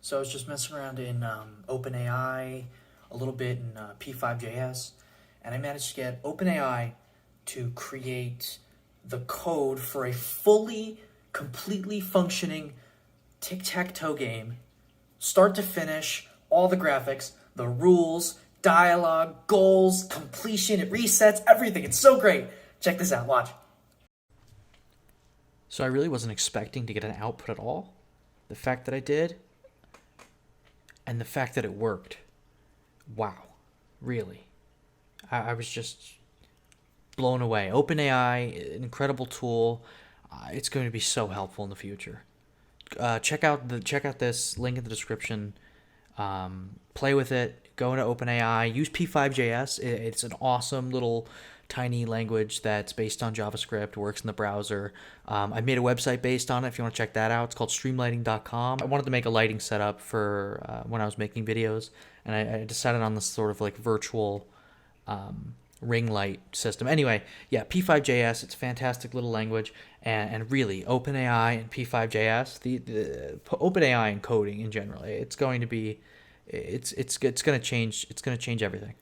So I was just messing around in OpenAI, a little bit in P5.js, and I managed to get OpenAI to create the code for a fully, completely functioning tic tac toe game, start to finish, all the graphics, the rules, dialogue, goals, completion, it resets, everything. It's so great. Check this out, watch. So I really wasn't expecting to get an output at all. The fact that I did, and the fact that it worked. Wow, really. I was just blown away. OpenAI, an incredible tool. It's going to be so helpful in the future. Check out this link in the description. Play with it. Go into OpenAI. Use P5.js. It's an awesome little tiny language that's based on JavaScript, works in the browser. I made a website based on it if you want to check that out. It's called streamlighting.com. I wanted to make a lighting setup for when I was making videos, and I decided on this sort of like virtual ring light system. Anyway, yeah, P5.js, it's a fantastic little language, and really, OpenAI and P5.js, the OpenAI and coding in general, it's going to be, it's going to change everything.